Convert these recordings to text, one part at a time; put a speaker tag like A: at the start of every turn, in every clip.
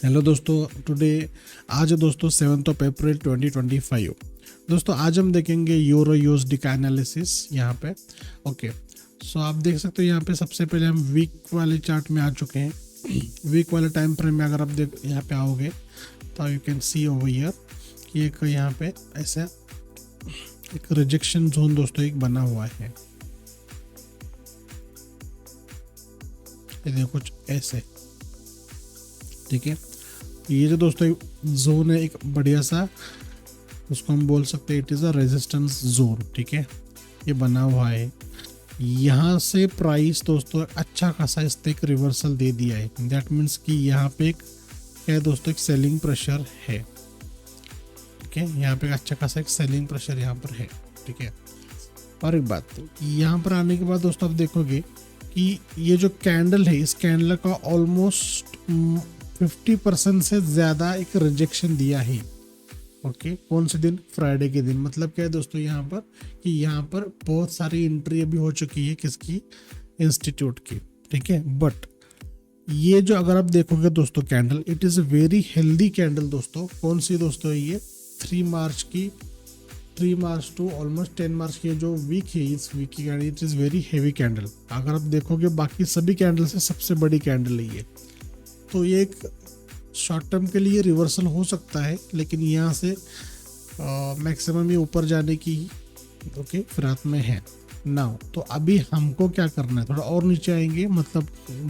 A: Hello दोस्तों, today आज है दोस्तों 7 अप्रैल 2025। दोस्तों आज हम देखेंगे यूरो यूएसडी का एनालिसिस यहाँ पे। ओके, सो आप देख सकते हो यहाँ पे सबसे पहले हम वीक वाले चार्ट में आ चुके हैं। वीक वाले टाइम फ्रेम में अगर आप देख यहाँ पे आओगे तो you can see over here कि एक यहाँ पे ऐसा एक रिजेक्शन जोन दोस्तों एक बना हुआ है। ये देखो कुछ ऐसे, ठीक है। ये जो दोस्तों एक जोन है, एक बढ़िया सा, उसको हम बोल सकते हैं it is a resistance zone, ठीक है। ये बना हुआ है, यहाँ से प्राइस दोस्तों अच्छा खासा इस तक रिवर्सल दे दिया है। दैट मीन्स कि यहाँ पे एक क्या है दोस्तों, एक सेलिंग प्रेशर है, ठीक है। यहाँ पे एक अच्छा खासा एक सेलिंग प्रेशर यहाँ पर है, ठीक है। और एक बात, यहाँ पर आने के बाद दोस्तों आप देखोगे कि ये जो कैंडल है, इस कैंडल का ऑलमोस्ट 50% से ज़्यादा एक रिजेक्शन दिया है। ओके, कौन से दिन? फ्राइडे के दिन। मतलब क्या है दोस्तों यहाँ पर कि यहाँ पर बहुत सारी एंट्री अभी हो चुकी है, किसकी? इंस्टीट्यूट की, ठीक है। बट ये जो अगर आप देखोगे दोस्तों candle, it is very healthy candle दोस्तों। कौन सी दोस्तों? ये 3 मार्च की, 3 मार्च टू ऑलमोस्ट 10 मार्च की जो वीक है, इस वीक की candle it is very heavy candle. अगर आप देखोगे बाकी सभी कैंडल से सबसे बड़ी कैंडल है ये। तो ये एक शॉर्ट टर्म के लिए रिवर्सल हो सकता है, लेकिन यहाँ से मैक्सिमम ये ऊपर जाने की ओके फिराक में है नाउ। तो अभी हमको क्या करना है, थोड़ा और नीचे आएंगे, मतलब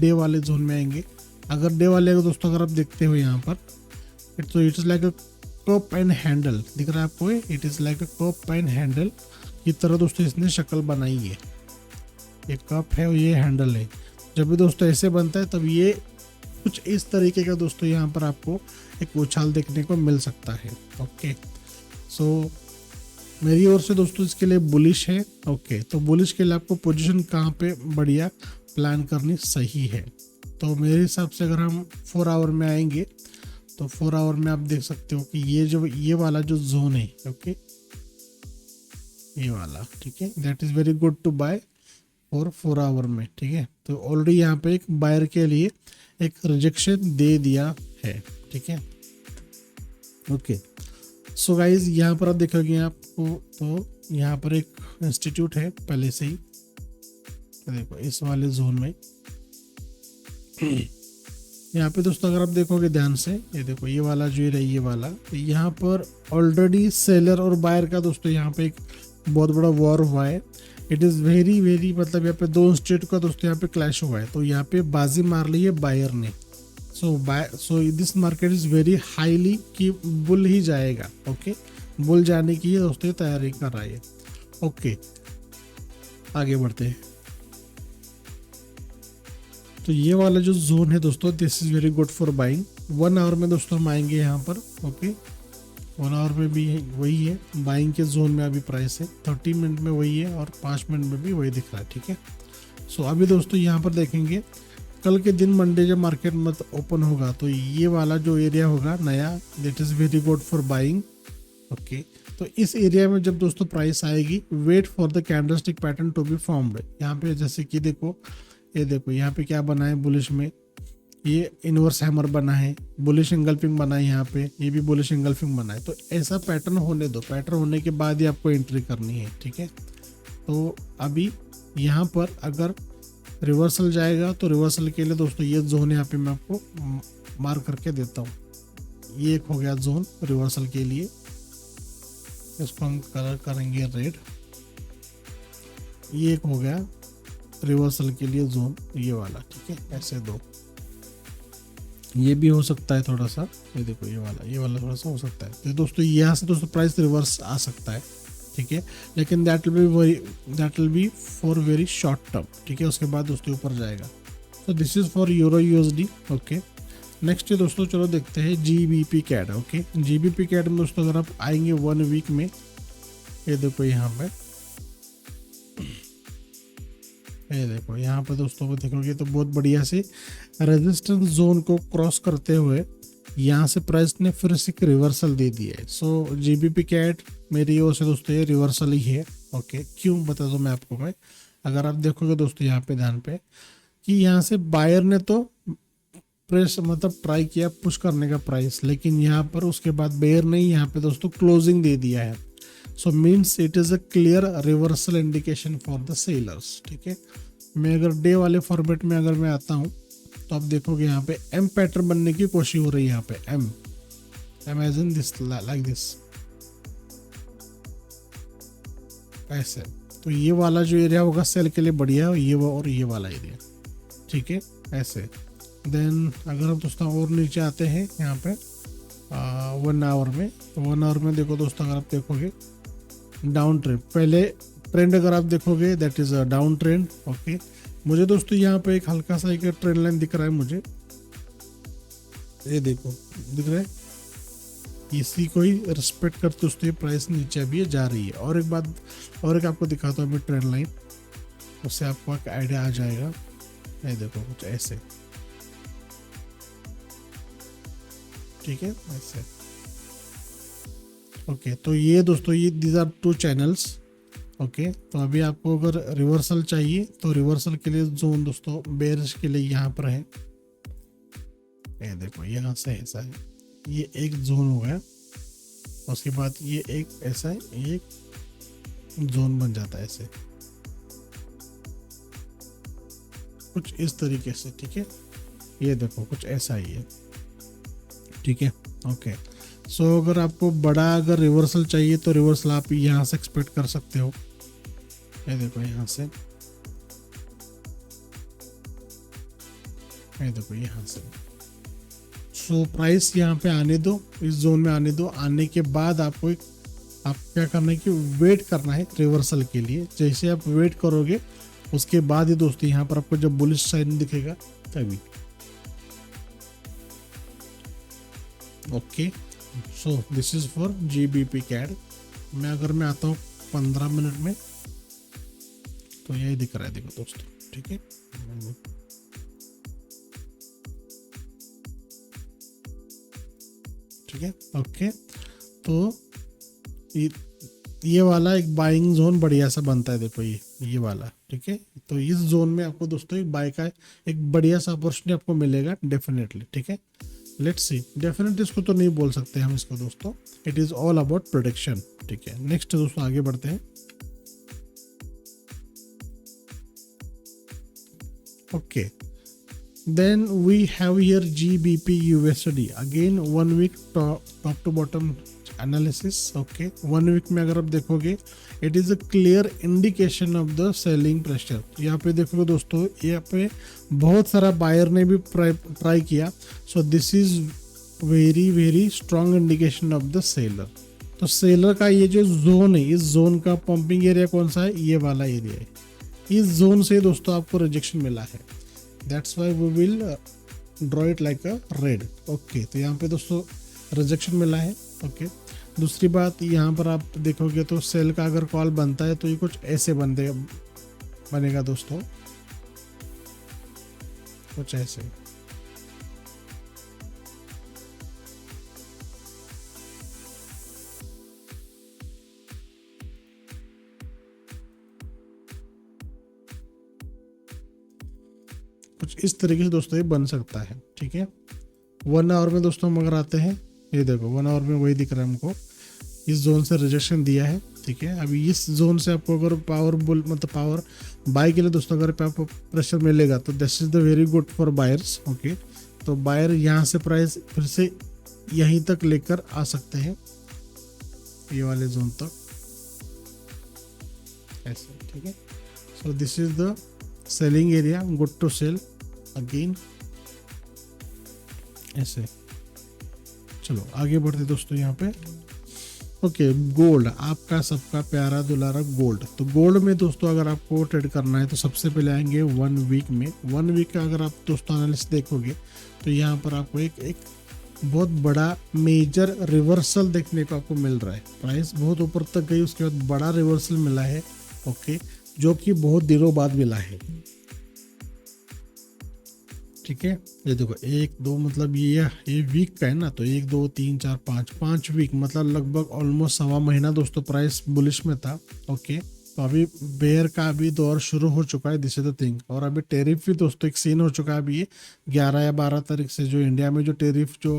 A: डे वाले जोन में आएंगे। अगर डे वाले को दोस्तों अगर आप देखते हो यहाँ पर, it is like a cup and handle, दिख रहा है आपको? It is like a cup and handle की तरह दोस्तों इसने शक्ल बनाई है। ये कप है और ये हैंडल है। जब भी दोस्तों ऐसे बनता है तब ये कुछ इस तरीके का दोस्तों यहाँ पर आपको एक उछाल देखने को मिल सकता है। ओके, सो मेरी ओर से दोस्तों इसके लिए बुलिश है। ओके, तो बुलिश के लिए आपको पोजीशन कहाँ पे बढ़िया प्लान करनी सही है। तो मेरे हिसाब से अगर हम 4 आवर में आएंगे तो 4 आवर में आप देख सकते हो कि ये वाला जो जोन है, ओके, ये वाला, ठीक है, that is very good to buy और 4 आवर में, ठीक है। तो ऑलरेडी यहाँ पे एक बायर के लिए एक रिजेक्शन दे दिया है, ठीक है। ओके, सो गाइज यहाँ पर आप देखोगे आपको, तो यहाँ पर एक इंस्टीट्यूट है पहले से ही, देखो इस वाले जोन में। यहाँ पे दोस्तों अगर आप देखोगे ध्यान से, ये देखो ये वाला जो है, ये वाला, तो यहाँ पर ऑलरेडी सेलर और बायर का दोस्तों यहाँ पे एक बहुत बड़ा वॉर हुआ है। इट इज़ वेरी मतलब यहाँ पे 2 इंस्टीट्यूट का दोस्तों यहाँ पे क्लैश हुआ है। तो यहाँ पे बाजी मार ली है बायर ने। So this market is very highly कि बुल ही जाएगा। ओके, बुल जाने की दोस्तों तैयारी कर रहा है। ओके, आगे बढ़ते हैं। तो ये वाला जो जोन है दोस्तों, this is very good for buying. 1 hour में दोस्तों हम आएंगे यहाँ पर। ओके, 1 आवर में भी वही है, बाइंग के जोन में अभी प्राइस है। 30 मिनट में वही है और 5 मिनट में भी वही दिख रहा है, ठीक है। सो अभी दोस्तों यहाँ पर देखेंगे कल के दिन मंडे जब मार्केट मत ओपन होगा तो ये वाला जो एरिया होगा नया, that is very good for buying. Okay, तो इस एरिया में जब दोस्तों प्राइस आएगी, wait for the candlestick pattern to be formed. यहाँ पे जैसे कि देखो, ये देखो यहाँ पे क्या बना है बुलिश में, ये इनवर्स हैमर बना है, बुलिश एंगल्फिंग बना है, यहाँ पे ये भी बुलिश एंगल्फिंग बना है। तो ऐसा पैटर्न होने दो, पैटर्न होने के बाद ही आपको एंट्री करनी है, ठीक है। तो अभी यहाँ पर अगर रिवर्सल जाएगा तो रिवर्सल के लिए दोस्तों ये जोन यहाँ पे मैं आपको मार्क करके देता हूँ। ये एक हो गया जोन रिवर्सल के लिए, इसको हम कलर करेंगे रेड। ये एक हो गया रिवर्सल के लिए जोन, ये वाला, ठीक है। ऐसे 2 ये भी हो सकता है थोड़ा सा, ये देखो ये वाला थोड़ा सा हो सकता है। तो दोस्तों यहाँ से दोस्तों प्राइस रिवर्स आ सकता है, ठीक है, लेकिन that will be for very short term, ठीक है। उसके बाद दोस्तों ऊपर जाएगा। तो this is for euro USD. Okay, next दोस्तों चलो देखते हैं GBP CAD. Okay, GBP CAD में दोस्तों अगर आप आएंगे 1 वीक में, ये देखो यहाँ पे, ये देखो यहाँ पे दोस्तों को देखोगे तो बहुत बढ़िया से रेजिस्टेंस जोन को क्रॉस करते हुए यहाँ से प्राइस ने फिर से रिवर्सल दे दिया है। सो जीबीपी कैट मेरी ओर से दोस्तों ये रिवर्सल ही है। ओके, क्यों बता दूँ मैं आपको। मैं अगर आप देखोगे दोस्तों यहाँ पे ध्यान पे कि यहाँ से बायर ने तो प्रेस मतलब ट्राई किया पुश करने का प्राइस, लेकिन यहाँ पर उसके बाद बेयर नहीं, यहाँ पे दोस्तों क्लोजिंग दे दिया है। So means it is a clear reversal indication for the sellers. ठीक है, मैं अगर डे वाले फॉर्मेट में अगर मैं आता हूँ तो आप देखोगे यहाँ पे एम पैटर्न बनने की कोशिश हो रही है। यहाँ पे am imagine this like this ऐसे। तो ये वाला जो एरिया होगा सेल के लिए बढ़िया है, ये वो और ये वाला एरिया। ठीक है, ऐसे। देन अगर हम दोस्तों और नीचे आते हैं यहाँ पे 1 आवर में, तो 1 आवर में देखो दोस्तों, अगर आप देखोगे डाउन ट्रेंड, पहले ट्रेंड अगर आप देखोगे that is a down trend. Okay, मुझे दोस्तों यहाँ पे एक हल्का सा एक ट्रेंड लाइन दिख रहा है मुझे, ये देखो दिख रहा है, इसी को ही रिस्पेक्ट करते दोस्तों ये प्राइस नीचे अभी जा रही है। और एक बात और एक आपको दिखाता हूँ मैं ट्रेंड लाइन, उससे आपको एक आइडिया आ जाएगा। ये देखो कुछ ऐसे, ठीक है ऐसे। ओके, तो ये दोस्तों ये दीज आर 2 चैनल्स। ओके, तो अभी आपको अगर रिवर्सल चाहिए तो रिवर्सल के लिए जोन दोस्तों बेरिश के लिए यहाँ पर है, ये देखो यहाँ से ऐसा है, ये एक जोन हो गया, उसके बाद ये एक ऐसा है, एक जोन बन जाता है ऐसे कुछ इस तरीके से। ठीक है, ये देखो कुछ ऐसा ही है। ठीक है, ओके। सो अगर आपको बड़ा अगर रिवर्सल चाहिए तो रिवर्सल आप यहाँ से एक्सपेक्ट कर सकते हो, ये देखो यहाँ से, ये देखो यहाँ से। सो प्राइस यहाँ पे आने दो, इस जोन में आने दो, आने के बाद आपको आप क्या करना है कि वेट करना है रिवर्सल के लिए। जैसे आप वेट करोगे उसके बाद ही दोस्तों यहाँ पर आपको जब बुलिश साइन दिखेगा तभी। Okay, so this is for GBP CAD। मैं अगर मैं आता हूँ 15 मिनट में तो यही दिख रहा है, देखो दोस्तों। ठीक है, ठीक है, ओके। तो ये वाला एक बाइंग जोन बढ़िया सा बनता है, देखो ये वाला। ठीक है, तो इस जोन में आपको दोस्तों एक बाय का एक बढ़िया सा अपॉर्चुनिटी आपको मिलेगा डेफिनेटली। ठीक है, लेट्स सी, डेफिनेटली इसको तो नहीं बोल सकते हम इसको दोस्तों, it is all about prediction. ठीक है, नेक्स्ट दोस्तों आगे बढ़ते हैं। Okay, then we have here GBP USD, again 1 week top to bottom analysis। okay, 1 week में अगर आप देखोगे it is a clear indication of the selling pressure। यहाँ पे देखोगे दोस्तों, यहाँ पे बहुत सारा बायर ने भी ट्राई किया, so this is very strong indication of the seller। तो सेलर का ये जो जोन है, इस जोन का पंपिंग एरिया कौन सा है, ये वाला एरिया है। इस जोन से दोस्तों आपको रिजेक्शन मिला है, that's why we will draw it like a red। Okay, तो यहाँ पे दोस्तों रिजेक्शन मिला है। ओके, दूसरी बात यहाँ पर आप देखोगे तो सेल का अगर कॉल बनता है तो ये कुछ ऐसे बनेगा दोस्तों, कुछ ऐसे। कुछ इस तरीके से दोस्तों ये बन सकता है। ठीक है, 1 आवर में दोस्तों हम अगर आते हैं, ये देखो 1 आवर में वही दिख रहा है हमको, इस जोन से रिजेक्शन दिया है। ठीक है, अभी इस जोन से आपको अगर पावर बाय के लिए दोस्तों अगर आपको प्रेशर मिलेगा तो this is the very good for buyers. Okay, तो बायर यहाँ से प्राइस फिर से यहीं तक लेकर आ सकते हैं, ये वाले जोन तक ऐसे। ठीक है, so this is the selling area, good to sell again ऐसे। चलो आगे बढ़ते दोस्तों यहाँ पे। ओके, गोल्ड, आपका सबका प्यारा दुलारा गोल्ड। तो गोल्ड में दोस्तों अगर आपको ट्रेड करना है तो सबसे पहले आएंगे 1 वीक में। 1 वीक का अगर आप दोस्तों एनालिसिस देखोगे तो यहाँ पर आपको एक बहुत बड़ा मेजर रिवर्सल देखने को आपको मिल रहा है। प्राइस बहुत ऊपर तक गई, उसके बाद बड़ा रिवर्सल मिला है। ओके, जो कि बहुत दिनों बाद मिला है। ठीक है, ये देखो 1 2 मतलब ये वीक का है ना, तो 1 2 3 4 5 वीक मतलब लगभग ऑलमोस्ट 1.25 महीना दोस्तों प्राइस बुलिश में था। ओके, तो अभी बेयर का भी दौर शुरू हो चुका है, दिस इज द थिंग। और अभी टेरिफ भी दोस्तों एक सीन हो चुका है अभी ये 11 या 12 तारीख से, जो इंडिया में जो टेरिफ जो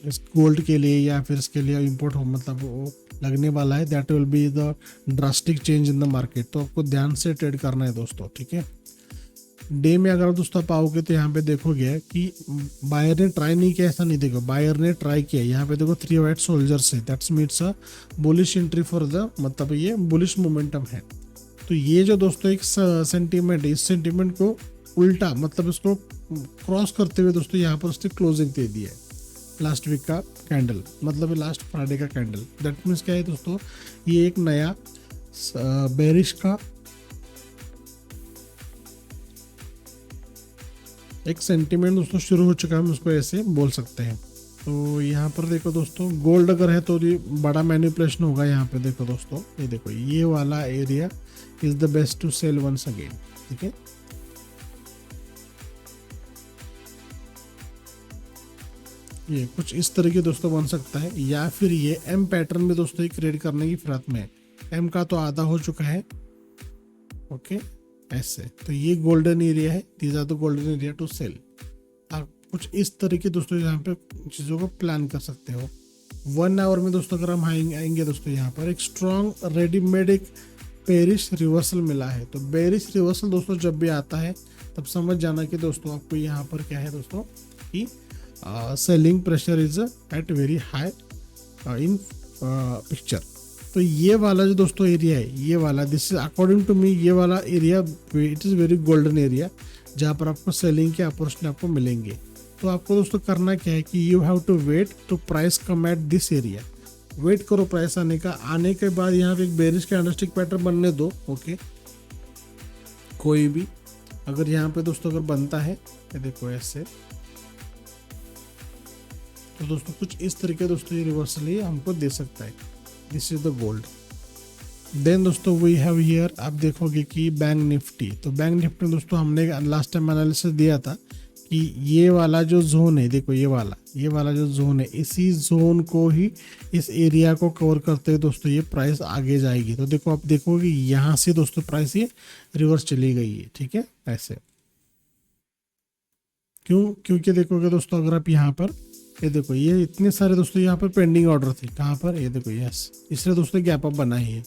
A: इस गोल्ड के लिए या फिर इसके लिए इम्पोर्ट हो मतलब वो लगने वाला है, that will be the drastic change in the market. तो आपको ध्यान से ट्रेड करना है दोस्तों, ठीक है। डे में अगर दोस्तों आप आओगे तो यहाँ पे देखोगे कि बायर ने ट्राई नहीं किया, ऐसा नहीं, देखो बायर ने ट्राई किया। यहाँ पे देखो 3 वाइट सोल्जर्स है, that's means a bullish entry for the, मतलब ये बुलिश मोमेंटम है। तो ये जो दोस्तों एक सेंटीमेंट है, इस सेंटीमेंट को उल्टा मतलब इसको क्रॉस करते हुए दोस्तों यहाँ पर उसने क्लोजिंग दे दी है लास्ट वीक का कैंडल, मतलब लास्ट फ्राइडे का कैंडल। दैट मीन्स क्या है दोस्तों, ये एक नया बेरिश का एक सेंटीमेंट दोस्तों शुरू हो चुका है, हम उसको ऐसे बोल सकते हैं। तो यहाँ पर देखो दोस्तों, गोल्ड अगर है तो ये बड़ा मैनिपुलेशन होगा। यहाँ पे देखो दोस्तों, ये देखो ये वाला area is the best to sell once again, ठीक है। ये कुछ इस तरीके दोस्तों बन सकता है, या फिर ये एम पैटर्न में दोस्तों ये क्रिएट करने की फिराक में है। एम का तो आधा हो चुका है, ओके ऐसे। तो ये गोल्डन एरिया है, these are the golden area to sell. आप कुछ इस तरीके दोस्तों यहाँ पे चीज़ों को प्लान कर सकते हो। 1 आवर में दोस्तों अगर हम आएंगे दोस्तों, यहाँ पर एक स्ट्रॉन्ग रेडीमेड एक बेरिश रिवर्सल मिला है। तो बेरिश रिवर्सल दोस्तों जब भी आता है तब समझ जाना कि दोस्तों आपको यहाँ पर क्या है दोस्तों कि selling pressure is at very high in picture. तो ये वाला जो दोस्तों एरिया है, ये वाला, this is according to me, ये वाला area it is very golden area, जहाँ पर आपको सेलिंग के अपॉर्चुनिटी आपको मिलेंगे। तो आपको दोस्तों करना क्या है कि you have to wait to price come at this area. Wait करो प्राइस आने का, आने के बाद यहाँ पे एक बेरिश कैंडलस्टिक पैटर्न बनने दो, ओके। कोई भी अगर यहाँ पे दोस्तों अगर बनता है, ये देखो ऐसे, तो दोस्तों कुछ इस तरीके दोस्तों ये रिवर्सल ही हमको दे सकता है। This is the gold. Then दोस्तों वी हैव हियर, आप देखोगे कि बैंक निफ्टी। तो बैंक निफ्टी दोस्तों हमने लास्ट टाइम एनालिसिस दिया था कि ये वाला जो जोन है, देखो ये वाला जो जोन है, इसी जोन को ही, इस एरिया को कवर करते हुए दोस्तों ये प्राइस आगे जाएगी। तो देखो आप देखोगे यहाँ से दोस्तों प्राइस ये रिवर्स चली गई है, ठीक है ऐसे। क्योंकि देखोगे दोस्तों अगर आप यहाँ पर ये देखो, ये इतने सारे दोस्तों यहाँ पर पेंडिंग ऑर्डर थे, कहाँ पर, ये देखो यस, इसलिए दोस्तों गैप अप बना ही है।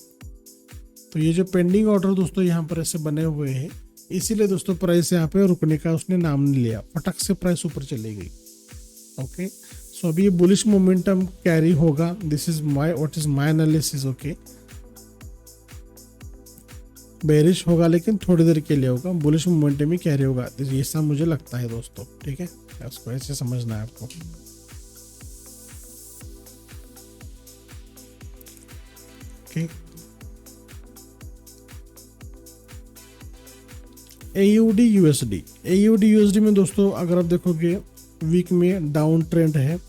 A: तो ये जो पेंडिंग ऑर्डर दोस्तों यहाँ पर ऐसे बने हुए हैं, इसीलिए दोस्तों प्राइस यहाँ पे रुकने का उसने नाम नहीं लिया, फटक से प्राइस ऊपर चली गई, ओके। सो अभी ये बुलिश मोमेंटम कैरी होगा, this is my what is my analysis, okay. Bearish होगा लेकिन थोड़ी देर के लिए होगा, बुलिश मोमेंटम ही कैरी होगा, ऐसा मुझे लगता है दोस्तों, ठीक है। उसको ऐसे समझना है आपको, ओके। AUD USD में दोस्तों अगर आप देखोगे वीक में डाउन ट्रेंड है।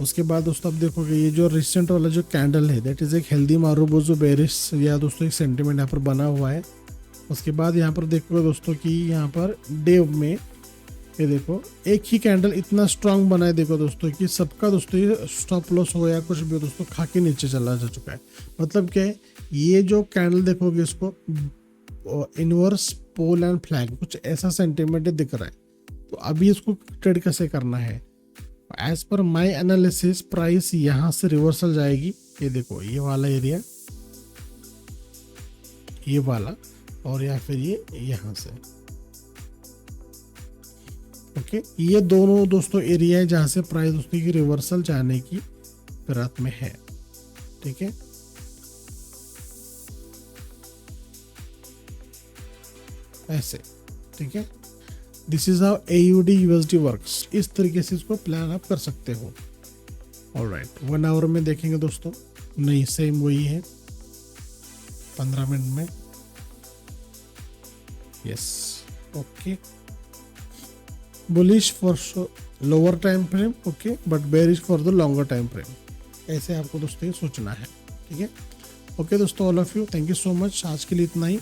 A: उसके बाद दोस्तों आप देखोगे ये जो रिसेंट वाला जो कैंडल है, दैट इज एक हेल्दी मारूबोजो बेरिश या दोस्तों एक सेंटीमेंट यहाँ पर बना हुआ है। उसके बाद यहाँ पर देखोगे दोस्तों कि यहाँ पर डे में ये देखो एक ही कैंडल इतना स्ट्रांग बना है, देखो दोस्तों कि सबका दोस्तों ये स्टॉप लॉस हो या कुछ भी दोस्तों खा के नीचे चला जा चुका है। मतलब क्या है, ये जो कैंडल देखोगे इसको इनवर्स पोल एंड फ्लैग, कुछ ऐसा सेंटीमेंट दिख रहा है। तो अभी इसको ट्रेड कैसे करना है, as per my analysis price यहाँ से रिवर्सल जाएगी, ये देखो ये वाला एरिया, ये वाला, और या फिर ये यहाँ से, ओके। ये दोनों दोस्तों एरिया है जहां से प्राइस दोस्तों की रिवर्सल जाने की फिराक में है, ठीक है। ऐसे, ठीक है। This is how AUD USD works, इस तरीके से इसको प्लान आप कर सकते हो। ऑलराइट, 1 आवर में देखेंगे दोस्तों, नहीं सेम वही है 15 मिनट में, yes, okay. Bullish for lower time frame, okay, but bearish for the longer time frame, ऐसे आपको दोस्तों ये सोचना है, ठीक है। ओके दोस्तों, all of you, thank you so much. आज के लिए इतना ही।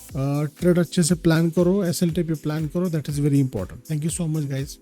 A: ट्रेड अच्छे से प्लान करो, SLT पे प्लान करो, that is very important. Thank you so much guys.